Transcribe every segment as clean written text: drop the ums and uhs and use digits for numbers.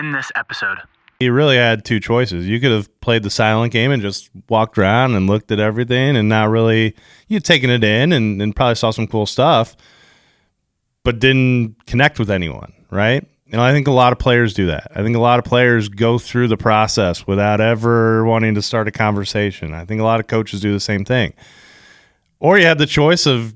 end this episode. You really had two choices. You could have played the silent game and just walked around and looked at everything and not really, you'd taken it in and probably saw some cool stuff, but didn't connect with anyone, right? And I think a lot of players do that. I think a lot of players go through the process without ever wanting to start a conversation. I think a lot of coaches do the same thing. Or you have the choice of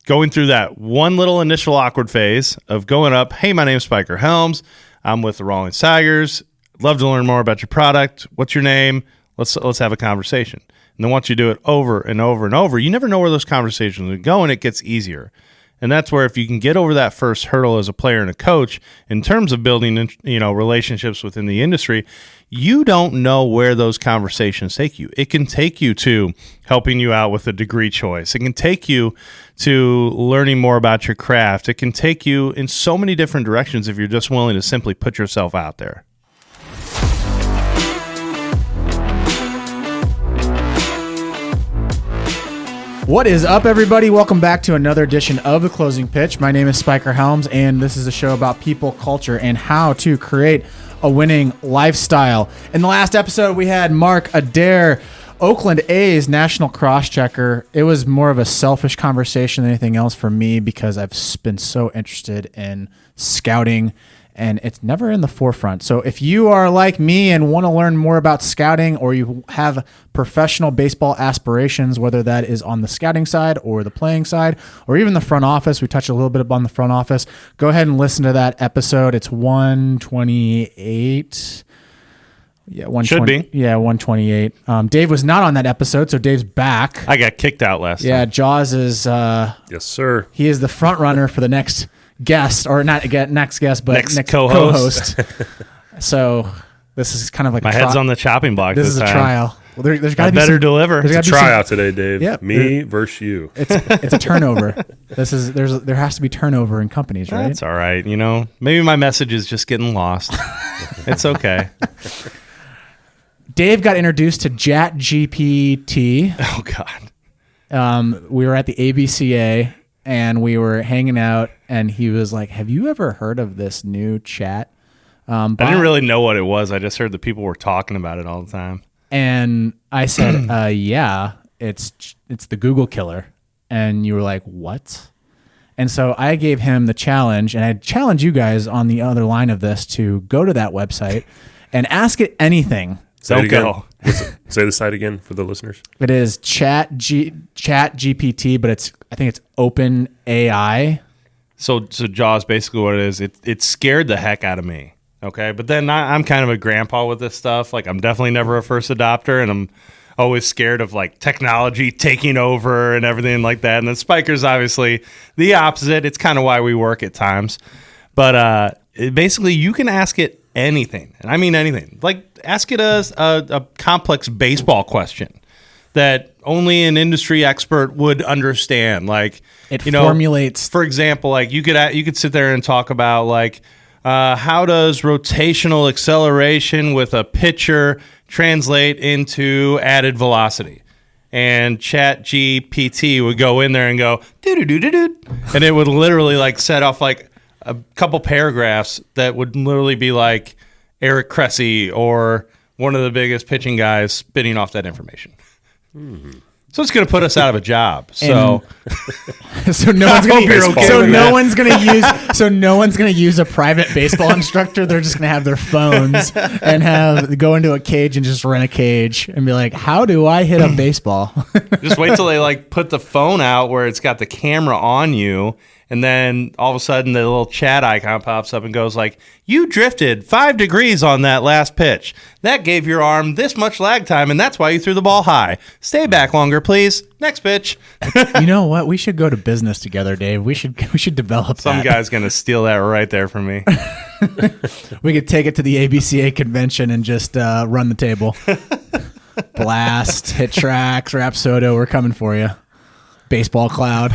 going through that one little initial awkward phase of going up, hey, my name's Spiker Helms. I'm with the Rawlings Tigers. Love to learn more about your product. What's your name? Let's have a conversation. And then once you do it over and over and over, you never know where those conversations are going. It gets easier. And that's where if you can get over that first hurdle as a player and a coach in terms of building, relationships within the industry, you don't know where those conversations take you. It can take you to helping you out with a degree choice. It can take you to learning more about your craft. It can take you in so many different directions if you're just willing to simply put yourself out there. What is up, everybody? Welcome back to another edition of The Closing Pitch. My name is Spiker Helms, and this is a show about people, culture, and how to create a winning lifestyle. In the last episode, we had Mark Adair, Oakland A's national cross-checker. It was more of a selfish conversation than anything else for me because I've been so interested in scouting, and it's never in the forefront. So if you are like me and want to learn more about scouting, or you have professional baseball aspirations, whether that is on the scouting side or the playing side, or even the front office, we touched a little bit upon the front office, go ahead and listen to that episode. It's 128. Yeah, 120, should be. Yeah, 128. Dave was not on that episode, so Dave's back. I got kicked out last time. Yeah, Jaws is... yes, sir. He is the front runner for the next guest, or not next guest, but next co-host. So this is kind of like my head's on the chopping block. This is a trial. Well, there's got to be better deliver. It's a tryout today, Dave. Yep. Me versus you. It's a turnover. There has to be turnover in companies, right? That's all right. Maybe my message is just getting lost. It's okay. Dave got introduced to ChatGPT. Oh God. We were at the ABCA and we were hanging out, and he was like, "Have you ever heard of this new chat?" I didn't really know what it was. I just heard that people were talking about it all the time. And I said, "Yeah, it's the Google killer." And you were like, "What?" And so I gave him the challenge, and I challenge you guys on the other line of this to go to that website and ask it anything. Don't go. Say the site again for the listeners. It is ChatGPT, but I think it's Open AI. So Jaws, basically what it is, it scared the heck out of me. Okay, but then I'm kind of a grandpa with this stuff. Like, I'm definitely never a first adopter, and I'm always scared of like technology taking over and everything like that. And then Spiker's obviously the opposite. It's kind of why we work at times. But basically, you can ask it anything, and I mean anything. Like, ask it a complex baseball question that only an industry expert would understand. Like, it formulates. For example, like you could sit there and talk about like how does rotational acceleration with a pitcher translate into added velocity? And ChatGPT would go in there and go do, and it would literally like set off like a couple paragraphs that would literally be like Eric Cressy or one of the biggest pitching guys spitting off that information. Mm-hmm. So it's going to put us out of a job. So no one's going to use a private baseball instructor. They're just going to have their phones and go into a cage and just rent a cage and be like, "How do I hit a baseball?" Just wait till they like put the phone out where it's got the camera on you. And then all of a sudden the little chat icon pops up and goes like, "You drifted 5 degrees on that last pitch. That gave your arm this much lag time, and that's why you threw the ball high. Stay back longer, please. Next pitch." You know what? We should go to business together, Dave. We should develop Some guy's going to steal that right there from me. We could take it to the ABCA convention and just run the table. Blast, hit tracks, Rapsodo, we're coming for you. Baseball cloud.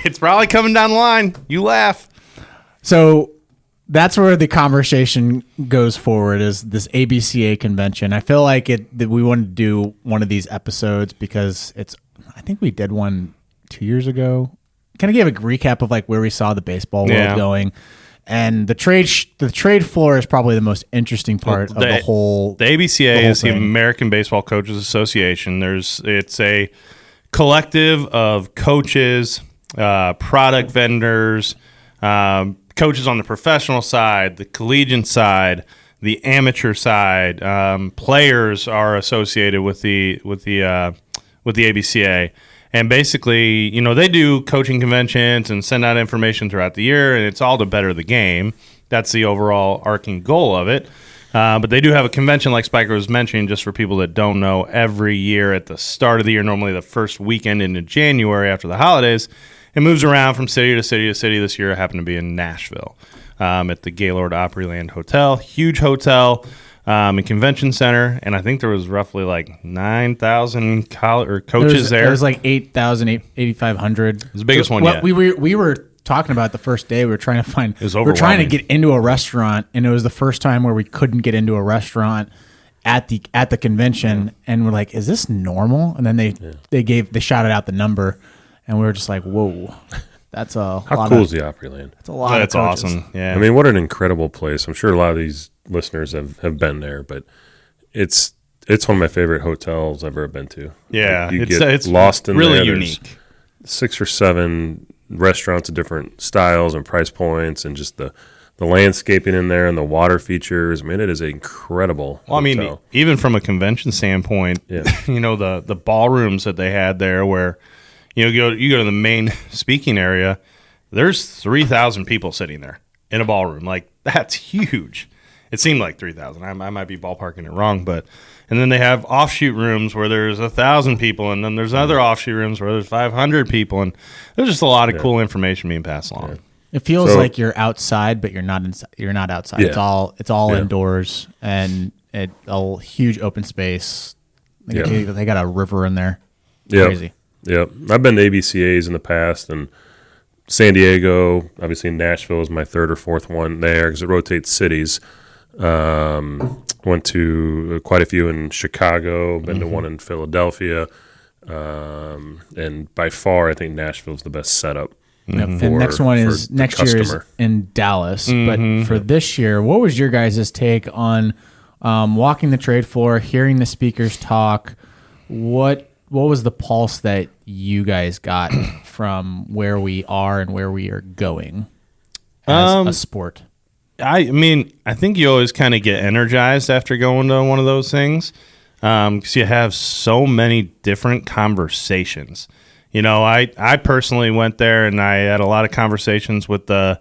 It's probably coming down the line. You laugh. So that's where the conversation goes forward, is this ABCA convention. I feel like that we wanted to do one of these episodes because I think we did one 2 years ago. Kind of give a recap of like where we saw the baseball world going. And the trade floor is probably the most interesting part of the whole. The ABCA is the American Baseball Coaches Association. It's a collective of coaches, product vendors, coaches on the professional side, the collegiate side, the amateur side. Players are associated with the ABCA. And basically, they do coaching conventions and send out information throughout the year, and it's all to better the game. That's the overall arcing goal of it. But they do have a convention, like Spiker was mentioning, just for people that don't know, every year at the start of the year, normally the first weekend into January after the holidays. It moves around from city to city to city. This year it happened to be in Nashville at the Gaylord Opryland Hotel. Huge hotel. And convention center, and I think there was roughly like 9,000 coaches there. It was like 8,000, 8,500. It was the biggest one yet. We were talking about the first day. We were trying to find. We were trying to get into a restaurant, and it was the first time where we couldn't get into a restaurant at the convention, and we're like, "Is this normal?" And then they shouted out the number, and we were just like, "Whoa." That's a How cool is the Opryland? That's a lot. That's awesome. Yeah. I mean, what an incredible place. I'm sure a lot of these listeners have been there, but it's one of my favorite hotels I've ever been to. Yeah. Like it's lost in really there. unique. There's 6 or 7 restaurants of different styles and price points, and just the landscaping in there and the water features. I mean, it is an incredible hotel. I mean, even from a convention standpoint, the ballrooms that they had there where you go to the main speaking area, there's 3,000 people sitting there in a ballroom. Like, that's huge. It seemed like 3,000. I might be ballparking it wrong, and then they have offshoot rooms where there's 1,000 people, and then there's other offshoot rooms where there's 500 people, and there's just a lot of cool information being passed along. Yeah. It feels like you're outside, but you're not inside. You're not outside. Yeah. It's all indoors, and a huge open space. They got a river in there. Crazy. Yeah, I've been to ABCAs in the past, and San Diego, obviously Nashville is my 3rd or 4th one there because it rotates cities. Went to quite a few in Chicago, been to one in Philadelphia, and by far I think Nashville's the best setup. And next one is next year is in Dallas. But for this year, what was your guys' take on walking the trade floor, hearing the speakers talk? What was the pulse that you guys got from where we are and where we are going as a sport? I mean, I think you always kind of get energized after going to one of those things because you have so many different conversations. I personally went there and I had a lot of conversations with the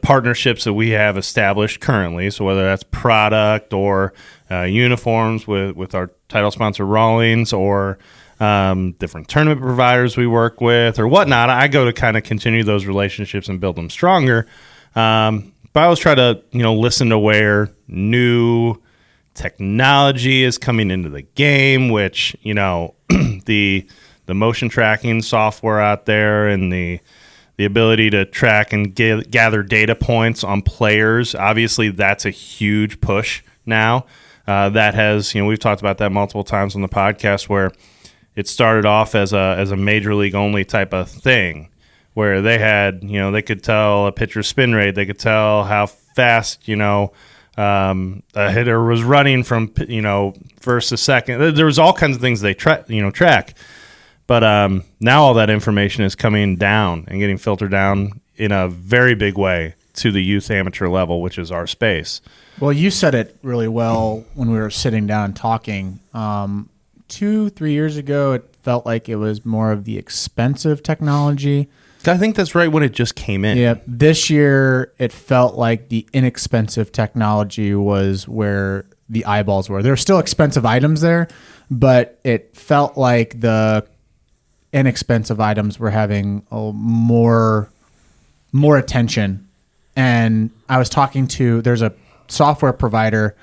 partnerships that we have established currently. So whether that's product or uniforms with our title sponsor Rawlings or different tournament providers we work with or whatnot, I go to kind of continue those relationships and build them stronger. But I always try to, listen to where new technology is coming into the game, which, the motion tracking software out there and the ability to track and gather data points on players. Obviously, that's a huge push now. That has, we've talked about that multiple times on the podcast where it started off as a major league only type of thing where they had, they could tell a pitcher's spin rate. They could tell how fast, a hitter was running from, first to second. There was all kinds of things they track. But now all that information is coming down and getting filtered down in a very big way to the youth amateur level, which is our space. Well, you said it really well when we were sitting down talking. 2-3 years ago, it felt like it was more of the expensive technology. I think that's right when it just came in. Yeah. This year, it felt like the inexpensive technology was where the eyeballs were. There were still expensive items there, but it felt like the inexpensive items were having more attention. And I was talking to, there's a software provider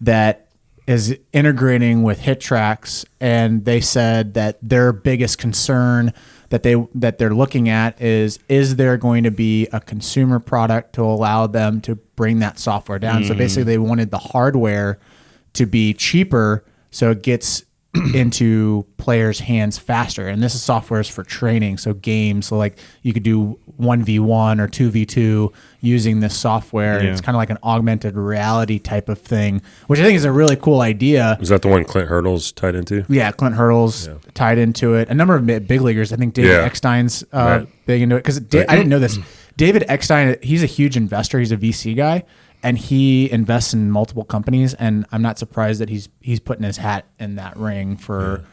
that is integrating with HitTrax, and they said that their biggest concern that they're looking at is there going to be a consumer product to allow them to bring that software down? So basically they wanted the hardware to be cheaper so it gets into players' hands faster. And this is software for training, so games. So like you could do 1v1 or 2v2 using this software. Yeah. It's kind of like an augmented reality type of thing, which I think is a really cool idea. Is that the one Clint Hurdle's tied into? Yeah, Clint Hurdle's tied into it. A number of big leaguers. I think David Eckstein's big into it. Because I didn't know this. David Eckstein, he's a huge investor. He's a VC guy. And he invests in multiple companies, and I'm not surprised that he's putting his hat in that ring for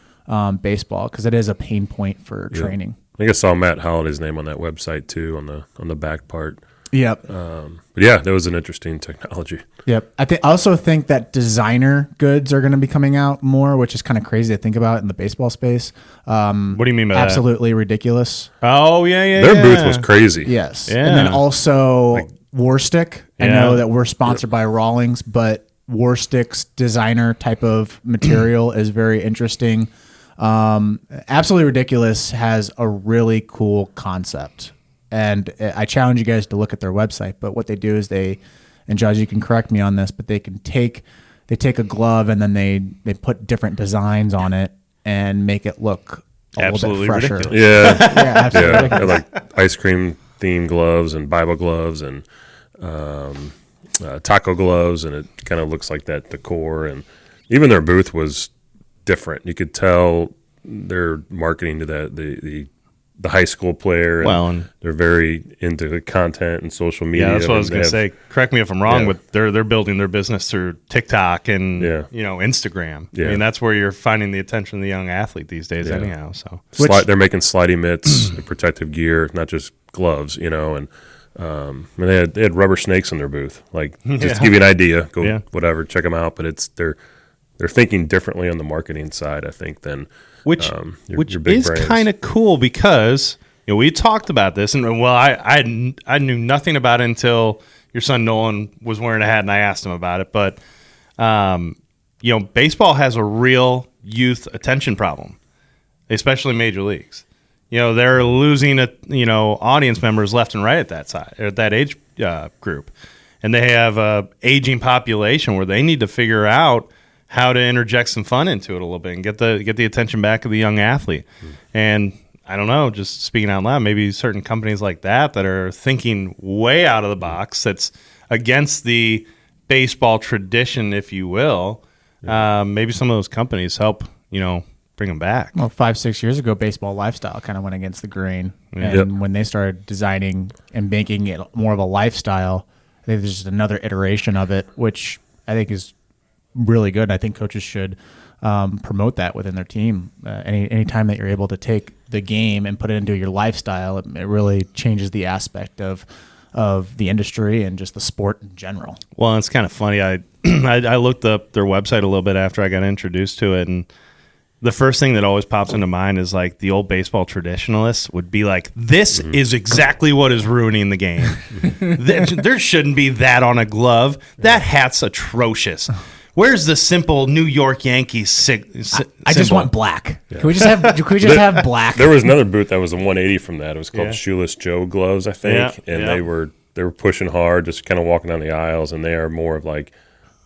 baseball, because it is a pain point for training. I think I saw Matt Holliday's name on that website too, on the back part. Yep. But yeah, that was an interesting technology. Yep. I also think that designer goods are going to be coming out more, which is kind of crazy to think about in the baseball space. What do you mean by absolutely ridiculous. Oh yeah. Their booth was crazy. Yes. Yeah. And then also Warstick. I Yeah. know that we're sponsored by Rawlings, but Warstick's designer type of material is very interesting. Absolutely Ridiculous has a really cool concept. And I challenge you guys to look at their website. But what they do is and Judge, you can correct me on this, but they take a glove and then they put different designs on it and make it look a little bit fresher. Ridiculous. Yeah. Yeah, absolutely ridiculous. Like ice cream themed gloves and Bible gloves and taco gloves, and it kind of looks like that decor. And even their booth was different. You could tell they're marketing to the high school player. And Well, they're very into the content and social media. Yeah, that's what I was going to say. Correct me if I'm wrong, Yeah. but they're building their business through TikTok and Instagram. Yeah. I mean, that's where you're finding the attention of the young athlete these days, anyhow. So They're making slidey mitts, and protective gear, not just gloves. And they had rubber snakes in their booth. Like, just to give you an idea, whatever, check them out. But they're thinking differently on the marketing side, I think, than which your big is brands. kind of cool, because we talked about this, and I knew nothing about it until your son Nolan was wearing a hat and I asked him about it. But baseball has a real youth attention problem, especially major leagues. They're losing audience members left and right at that side, at that age group, and they have a aging population where they need to figure out how to interject some fun into it a little bit and get the attention back of the young athlete. And I don't know, just speaking out loud, maybe certain companies like that are thinking way out of the box, that's against the baseball tradition, if you will. Maybe some of those companies help, bring them back. Well, 5-6 years ago, baseball lifestyle kind of went against the grain. And when they started designing and making it more of a lifestyle, I think there's just another iteration of it, which I think is really good. I think coaches should promote that within their team. Any time that you're able to take the game and put it into your lifestyle, it really changes the aspect of the industry and just the sport in general. Well, it's kind of funny. I looked up their website a little bit after I got introduced to it, and the first thing that always pops into mind is like the old baseball traditionalists would be like, this is exactly what is ruining the game. There shouldn't be that on a glove. That hat's atrocious. Where's the simple New York Yankees I just want black. Yeah. Can we just have black? There was another booth that was a 180 from that. It was called Shoeless Joe Gloves, I think. And they were pushing hard, just kind of walking down the aisles, and they are more of like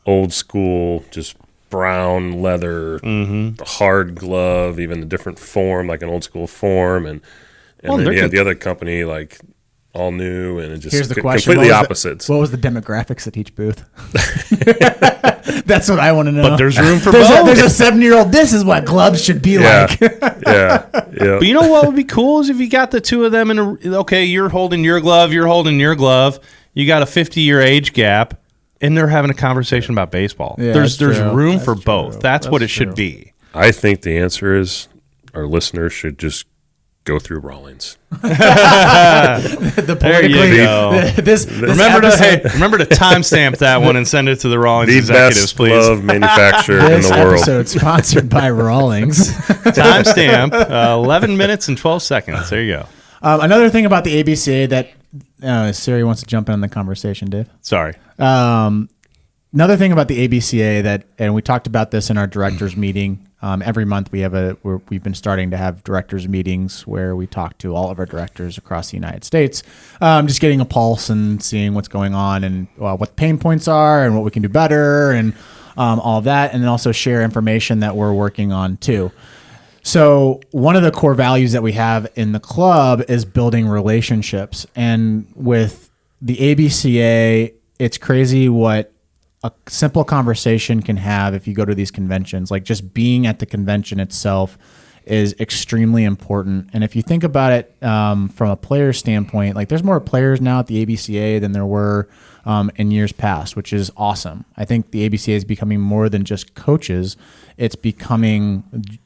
old school, just brown leather, the hard glove, even the different form, like an old school form. And then you had the other company like all new, and it just here's the question: completely opposites. What was the demographics at each booth? That's what I want to know. But there's room for both. There's a 7-year-old. This is what gloves should be like. Yeah. But you know what would be cool is if you got the two of them you're holding your glove, you're holding your glove. You got a 50-year age gap, and they're having a conversation about baseball. Yeah, there's room that's for true. both. That's what it should be. I think the answer is our listeners should just go through Rawlings. There you go. Remember to timestamp that one and send it to the Rawlings executives, best please. glove manufacturer in the world. This episode sponsored by Rawlings. Timestamp 11 minutes and 12 seconds. There you go. Another thing about the ABCA that Siri wants to jump in on the conversation, Dave. Sorry. Another thing about the ABCA and we talked about this in our directors meeting. Every month we've been starting to have directors meetings where we talk to all of our directors across the United States, just getting a pulse and seeing what's going on and what the pain points are and what we can do better and all of that, and then also share information that we're working on too. So one of the core values that we have in the club is building relationships. And with the ABCA, it's crazy what a simple conversation can have if you go to these conventions. Like just being at the convention itself is extremely important. And if you think about it from a player standpoint, like there's more players now at the ABCA than there were in years past, which is awesome. I think the ABCA is becoming more than just coaches. It's becoming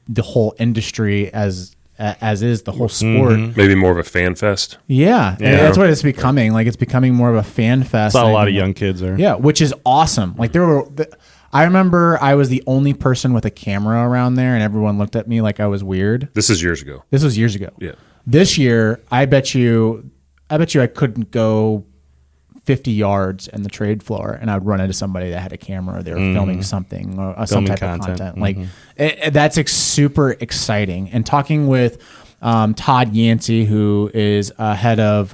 the whole industry as is the whole sport. Maybe more of a fan fest. Yeah. That's what it's becoming. Like it's becoming more of a fan fest. Saw a lot of young kids there. Yeah, which is awesome. Like I remember I was the only person with a camera around there, and everyone looked at me like I was weird. This is years ago. This was years ago. Yeah. This year, I bet you I couldn't go 50 yards in the trade floor, and I'd run into somebody that had a camera, or they were filming something, or some type of content. Like that's super exciting. And talking with Todd Yancey, who is head of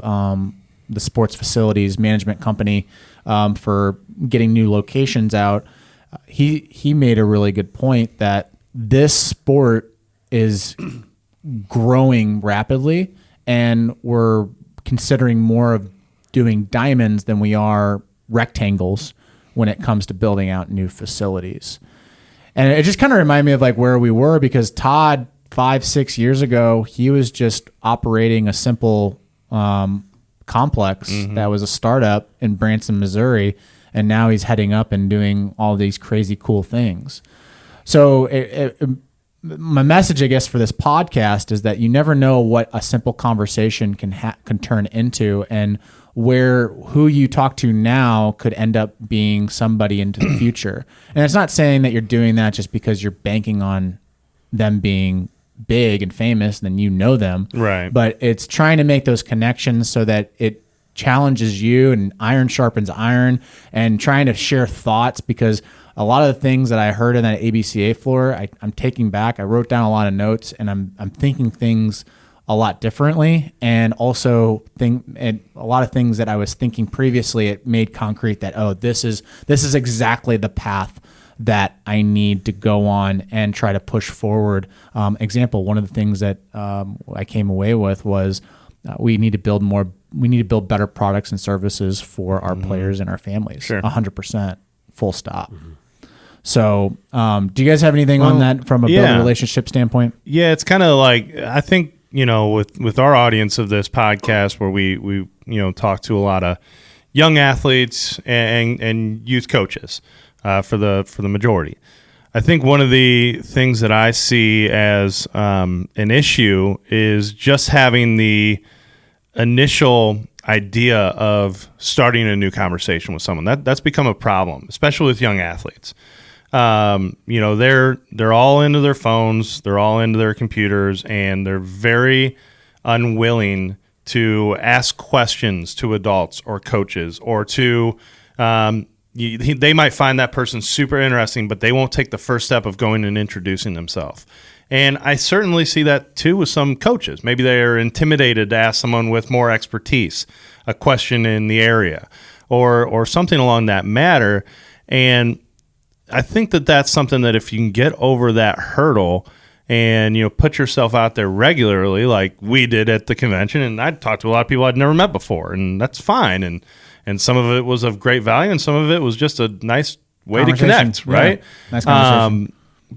the sports facilities management company for getting new locations out, he made a really good point that this sport is growing rapidly, and we're considering more of doing diamonds than we are rectangles when it comes to building out new facilities. And it just kind of reminded me of like where we were, because Todd 5-6 years ago, he was just operating a simple complex that was a startup in Branson, Missouri. And now he's heading up and doing all these crazy cool things. So my message, I guess, for this podcast is that you never know what a simple conversation can turn into, and who you talk to now could end up being somebody into the future. And it's not saying that you're doing that just because you're banking on them being big and famous, and then you know them. Right. But it's trying to make those connections so that it challenges you, and iron sharpens iron, and trying to share thoughts, because a lot of the things that I heard in that ABCA floor, I'm taking back. I wrote down a lot of notes, and I'm thinking things a lot differently, and also a lot of things that I was thinking previously, it made concrete that, oh, this is exactly the path that I need to go on and try to push forward. Example, one of the things that I came away with was we need to build better products and services for our players and our families. Sure. 100%, full stop. So do you guys have anything on that from a building relationship standpoint? Yeah, it's kind of like, I think, with our audience of this podcast, where we talk to a lot of young athletes and youth coaches for the majority. I think one of the things that I see as an issue is just having the initial idea of starting a new conversation with someone. That's become a problem, especially with young athletes. They're all into their phones, they're all into their computers, and they're very unwilling to ask questions to adults or coaches, or to they might find that person super interesting, but they won't take the first step of going and introducing themselves. And I certainly see that too with some coaches. Maybe they are intimidated to ask someone with more expertise a question in the area, or something along that matter. And I think that that's something that if you can get over that hurdle and put yourself out there regularly, like we did at the convention, and I talked to a lot of people I'd never met before, and that's fine. And some of it was of great value, and some of it was just a nice way to connect, right? Yeah. Nice conversation.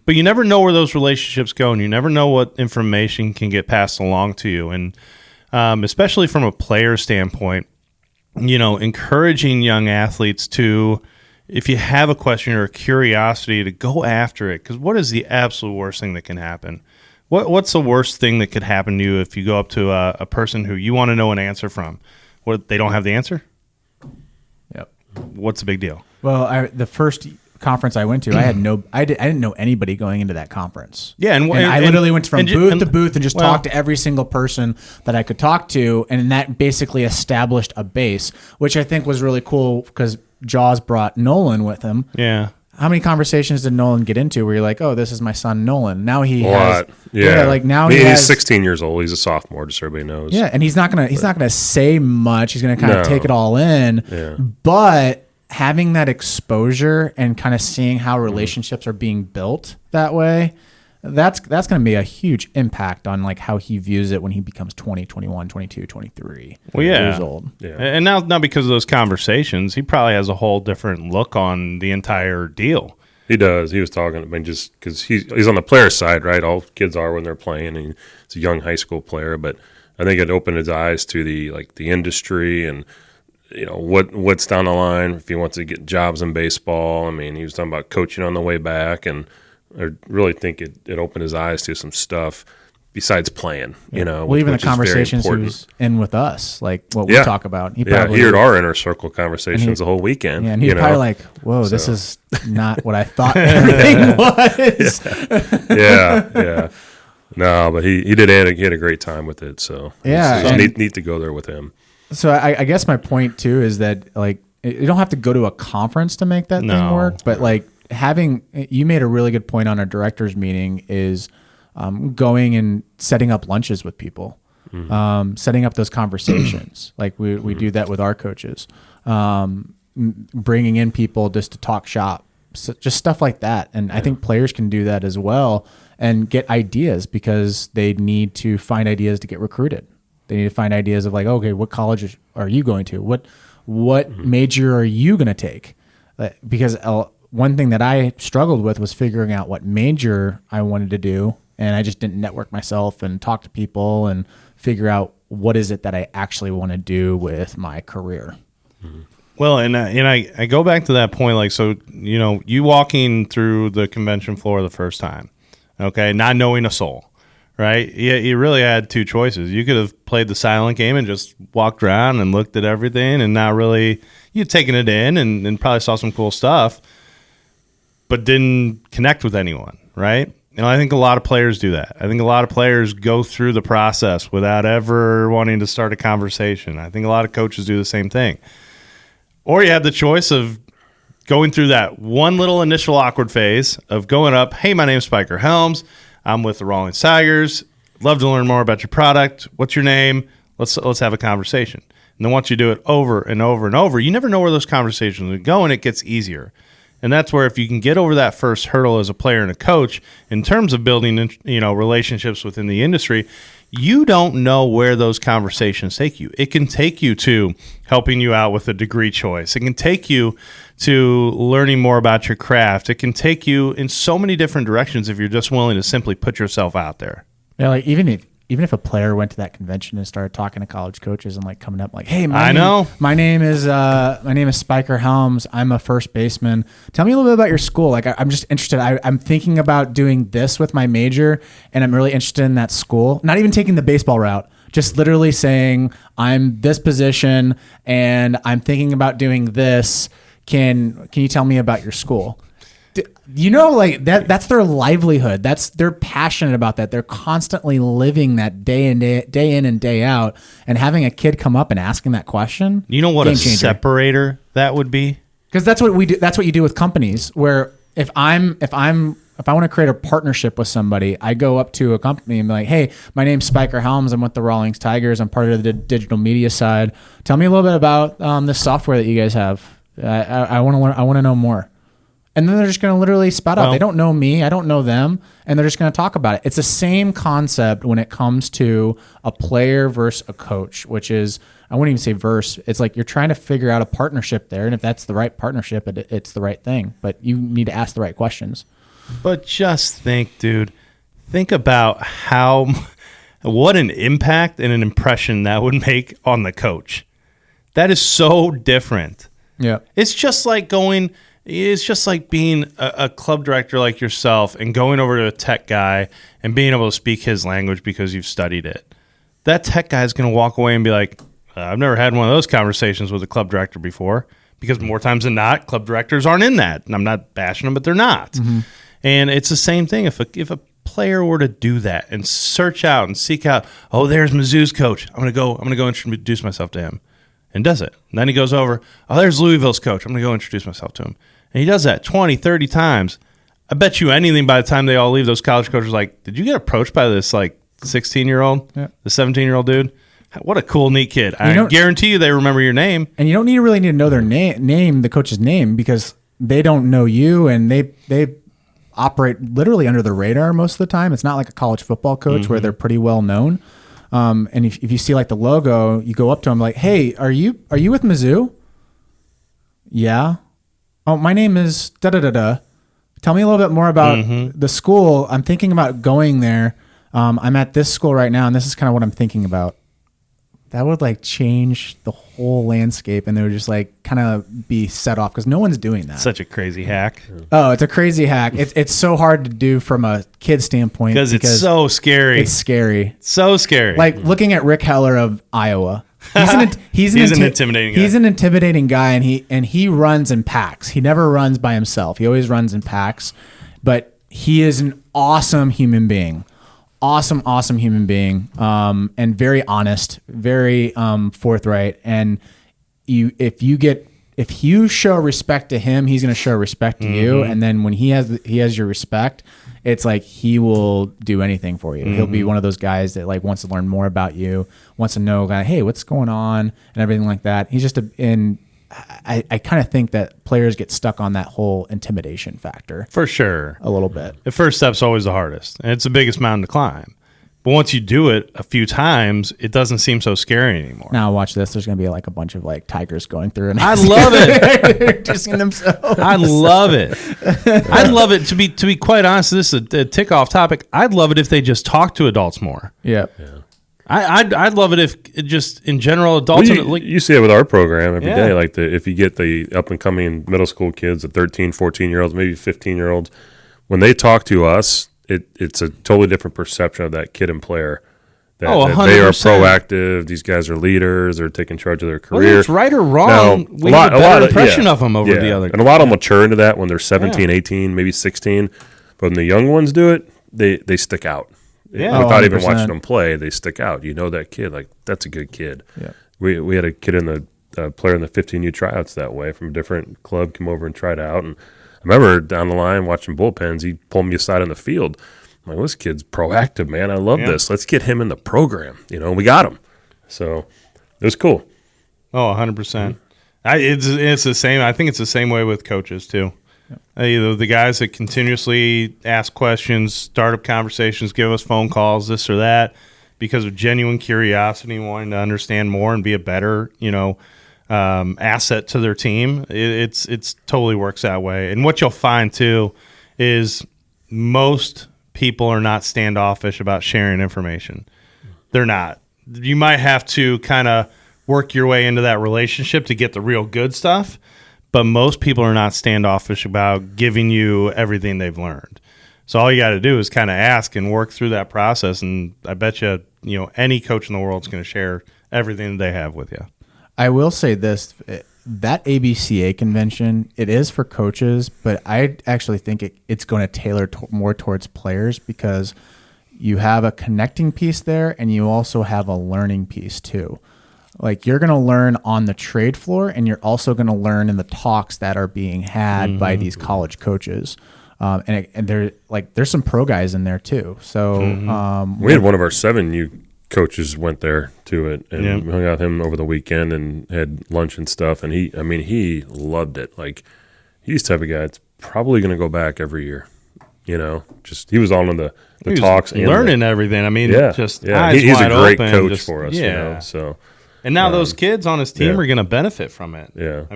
But you never know where those relationships go, and you never know what information can get passed along to you. And especially from a player standpoint, encouraging young athletes to, if you have a question or a curiosity, to go after it. Because what is the absolute worst thing that can happen? What's the worst thing that could happen to you if you go up to a person who you want to know an answer from? What, they don't have the answer? Yep. What's the big deal? Well, the first conference I went to, I didn't know anybody going into that conference. Yeah, and I literally went from booth to booth and just talked to every single person that I could talk to, and that basically established a base, which I think was really cool, because Jaws brought Nolan with him. Yeah. How many conversations did Nolan get into where you're like, oh, this is my son Nolan? Now he has. Yeah. Like now he's 16 years old. He's a sophomore, just so everybody knows. Yeah, and he's not gonna say much. He's gonna kind of take it all in. Yeah. But having that exposure and kind of seeing how relationships are being built that way, that's going to be a huge impact on like how he views it when he becomes 20, 21, 22, 23 years old. Yeah. And now because of those conversations, he probably has a whole different look on the entire deal. He does. He was talking, I mean, just because he's on the player side, right? All kids are when they're playing, and he's a young high school player. But I think it opened his eyes to the industry and what's down the line if he wants to get jobs in baseball. I mean, he was talking about coaching on the way back, and I really think it opened his eyes to some stuff besides playing. Well, even the conversations he was in with us, like what we talk about. He heard our inner circle conversations the whole weekend. Yeah, and he's probably like, "Whoa, this is not what I thought everything was." Yeah. No, but he did. He had a great time with it. So it's neat to go there with him. So I guess my point too is that like you don't have to go to a conference to make that thing work, but like you made a really good point on our directors meeting is going and setting up lunches with people, setting up those conversations. Like we do that with our coaches, bringing in people just to talk shop, so just stuff like that. And I think players can do that as well and get ideas because they need to find ideas to get recruited. They need to find ideas of like, okay, what college are you going to? What major are you going to take? Because one thing that I struggled with was figuring out what major I wanted to do, and I just didn't network myself and talk to people and figure out what is it that I actually want to do with my career. Well, and I go back to that point, like, so, you walking through the convention floor the first time, okay, not knowing a soul. Right? You really had two choices. You could have played the silent game and just walked around and looked at everything and not really, you'd taken it in and probably saw some cool stuff, but didn't connect with anyone, right? I think a lot of players do that. I think a lot of players go through the process without ever wanting to start a conversation. I think a lot of coaches do the same thing. Or you have the choice of going through that one little initial awkward phase of going up, hey, my name's Spiker Helms. I'm with the Rawlings Tigers. Love to learn more about your product. What's your name? Let's have a conversation. And then once you do it over and over and over, you never know where those conversations are going. It gets easier. And that's where if you can get over that first hurdle as a player and a coach in terms of building, relationships within the industry, you don't know where those conversations take you. It can take you to helping you out with a degree choice. It can take you to learning more about your craft. It can take you in so many different directions if you're just willing to simply put yourself out there. Yeah, like even if a player went to that convention and started talking to college coaches and like coming up like, hey, my name is Spiker Helms. I'm a first baseman. Tell me a little bit about your school. Like I'm just interested. I'm thinking about doing this with my major, and I'm really interested in that school. Not even taking the baseball route. Just literally saying I'm this position and I'm thinking about doing this. Can you tell me about your school? Like that's their livelihood. They're passionate about that. They're constantly living that day in and day out. And having a kid come up and asking that question, you know what a separator that would be? Because that's what we do. That's what you do with companies. Where if I want to create a partnership with somebody, I go up to a company and be like, hey, my name's Spiker Helms. I'm with the Rawlings Tigers. I'm part of the digital media side. Tell me a little bit about this software that you guys have. I want to learn. I want to know more. And then they're just going to literally spout out. They don't know me. I don't know them. And they're just going to talk about it. It's the same concept when it comes to a player versus a coach, which is, I wouldn't even say verse. It's like you're trying to figure out a partnership there. And if that's the right partnership, it's the right thing. But you need to ask the right questions. But just think, dude. Think about what an impact and an impression that would make on the coach. That is so different. Yeah. It's just like being a club director like yourself and going over to a tech guy and being able to speak his language because you've studied it. That tech guy is going to walk away and be like, I've never had one of those conversations with a club director before, because more times than not, club directors aren't in that. And I'm not bashing them, but they're not. Mm-hmm. And it's the same thing. If a player were to do that and search out and seek out, oh, there's Mizzou's coach. I'm going to go introduce myself to him. And does it. And then he goes over, oh, there's Louisville's coach. I'm going to go introduce myself to him. And he does that 20, 30 times. I bet you anything by the time they all leave, those college coaches are like, did you get approached by this, like, 16-year-old, the 17-year-old dude? What a cool, neat kid. I guarantee you they remember your name. And you don't really need to know their name, the coach's name, because they don't know you, and they operate literally under the radar most of the time. It's not like a college football coach where they're pretty well known. And if you see like the logo, you go up to them like, hey, are you with Mizzou? Yeah. Oh, my name is da-da-da-da. Tell me a little bit more about the school. I'm thinking about going there. I'm at this school right now, and this is kind of what I'm thinking about. That would like change the whole landscape, and they would just like kind of be set off because no one's doing that. Such a crazy hack. Oh, it's a crazy hack. It's so hard to do from a kid standpoint because it's so scary. It's scary. So scary. Like looking at Rick Heller of Iowa. He's an intimidating guy. He's an intimidating guy, and he runs in packs. He never runs by himself. He always runs in packs, but he is an awesome human being. Awesome human being, and very honest, very forthright. And if you show respect to him, he's going to show respect to you. And then when he has your respect, it's like he will do anything for you. He'll be one of those guys that like wants to learn more about you, wants to know, hey, what's going on, and everything like that. He's just I kind of think that players get stuck on that whole intimidation factor. For sure. A little bit. The first step's always the hardest, and it's the biggest mountain to climb. But once you do it a few times, it doesn't seem so scary anymore. Now watch this. There's going to be like a bunch of like tigers going through. And I love it. Introducing themselves. I love it. I'd love it, to be quite honest, this is a tick off topic. I'd love it if they just talk to adults more. Yeah. I'd love it if it just in general adults. You see it with our program every day. Like if you get the up and coming middle school kids, the 13, 14-year-olds, maybe 15-year-olds, when they talk to us, it's a totally different perception of that kid and player. That they are proactive. These guys are leaders. They're taking charge of their career. Whether it's right or wrong, now, we have a better impression of them over the other. And a lot of them mature into that when they're 17, 18, maybe 16. But when the young ones do it, they stick out. Yeah. Without even watching them play, they stick out. You know that kid, like that's a good kid. Yeah. We had a kid in the player in the 15U tryouts that way from a different club, come over and tried out. And I remember down the line watching bullpens, he pulled me aside on the field. I'm like, well, this kid's proactive, man. I love this. Let's get him in the program. We got him. So it was cool. Oh, 100%. It's the same. I think it's the same way with coaches too. The guys that continuously ask questions, start up conversations, give us phone calls, this or that, because of genuine curiosity, wanting to understand more and be a better, asset to their team. It's totally works that way. And what you'll find too is most people are not standoffish about sharing information. They're not. You might have to kind of work your way into that relationship to get the real good stuff. But most people are not standoffish about giving you everything they've learned. So all you got to do is kind of ask and work through that process. And I bet you, any coach in the world is going to share everything that they have with you. I will say this, that ABCA convention, it is for coaches, but I actually think it's going to tailor more towards players because you have a connecting piece there and you also have a learning piece too. Like you're going to learn on the trade floor and you're also going to learn in the talks that are being had by these college coaches. And there's some pro guys in there too. So we had one of our 7U coaches went there to it and we hung out with him over the weekend and had lunch and stuff. And he loved it. Like he's the type of guy that's probably going to go back every year. Just he was on the talks and learning everything. Just eyes he's wide a great open, coach for us. So. And now those kids on his team are going to benefit from it. Yeah.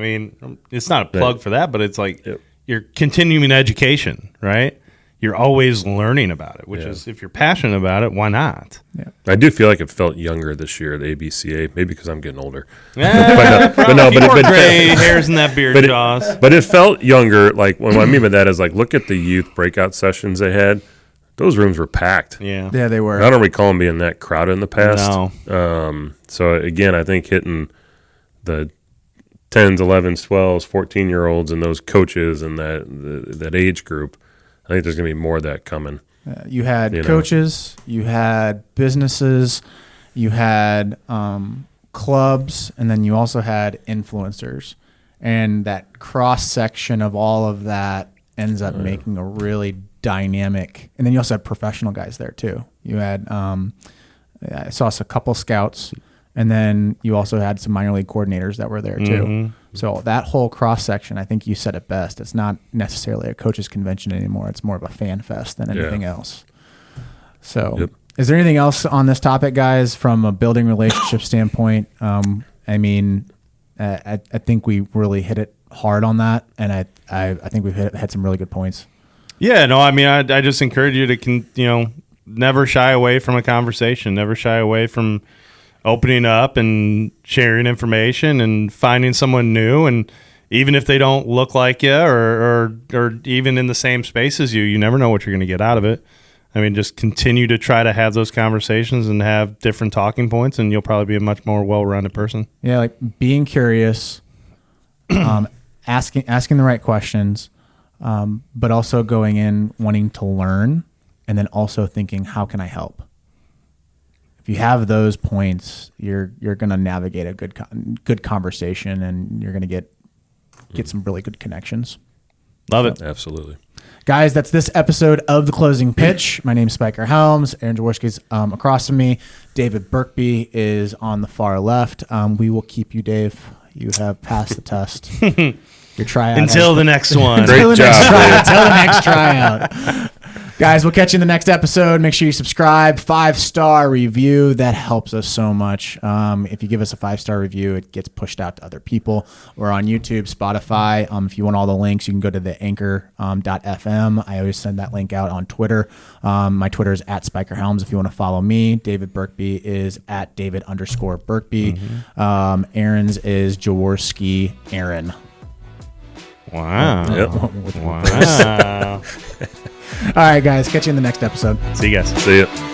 It's not a plug for that, but it's like you're continuing education, right? You're always learning about it, which is, if you're passionate about it, why not? Yeah. I do feel like it felt younger this year at ABCA, maybe because I'm getting older. But gray hairs in that beard, Jaws. But it felt younger. Like what I mean by that is like, look at the youth breakout sessions they had. Those rooms were packed. Yeah, they were. I don't recall them being that crowded in the past. No. So, again, I think hitting the 10s, 11s, 12s, 14-year-olds and those coaches and that age group, I think there's going to be more of that coming. You had coaches, you had businesses, you had clubs, and then you also had influencers. And that cross-section of all of that ends up making a really dynamic, and then you also had professional guys there too. You had I saw a couple scouts, And then you also had some minor league coordinators that were there too. So that whole cross section, I think you said it best. It's not necessarily a coaches convention anymore. It's more of a fan fest than anything else. So is there anything else on this topic, guys, from a building relationship standpoint? I mean, I think we really hit it hard on that. And I think we've had some really good points. Yeah, no, I mean, I just encourage you to, never shy away from a conversation, never shy away from opening up and sharing information and finding someone new. And even if they don't look like you or even in the same space as you never know what you're going to get out of it. I mean, just continue to try to have those conversations and have different talking points, and you'll probably be a much more well-rounded person. Yeah, like being curious, asking the right questions, but also going in wanting to learn, and then also thinking, how can I help? If you have those points, you're going to navigate a good conversation, and you're going to get some really good connections. Love it. Absolutely. Guys, that's this episode of The Closing Pitch. My name's Spiker Helms. Aaron Jaworowski's across from me. David Burkby is on the far left. We will keep you, Dave. You have passed the test. Your tryout. Until the next one. Great job, Until the next tryout. Guys, we'll catch you in the next episode. Make sure you subscribe. 5-star review. That helps us so much. If you give us a 5-star review, it gets pushed out to other people. We're on YouTube, Spotify. If you want all the links, you can go to the anchor.fm. I always send that link out on Twitter. My Twitter is @SpikerHelms if you want to follow me. David Burkby is @David_Burkby. Aaron's is Jaworowski Aaron. Wow. Yep. Wow. All right, guys. Catch you in the next episode. See you guys. See ya.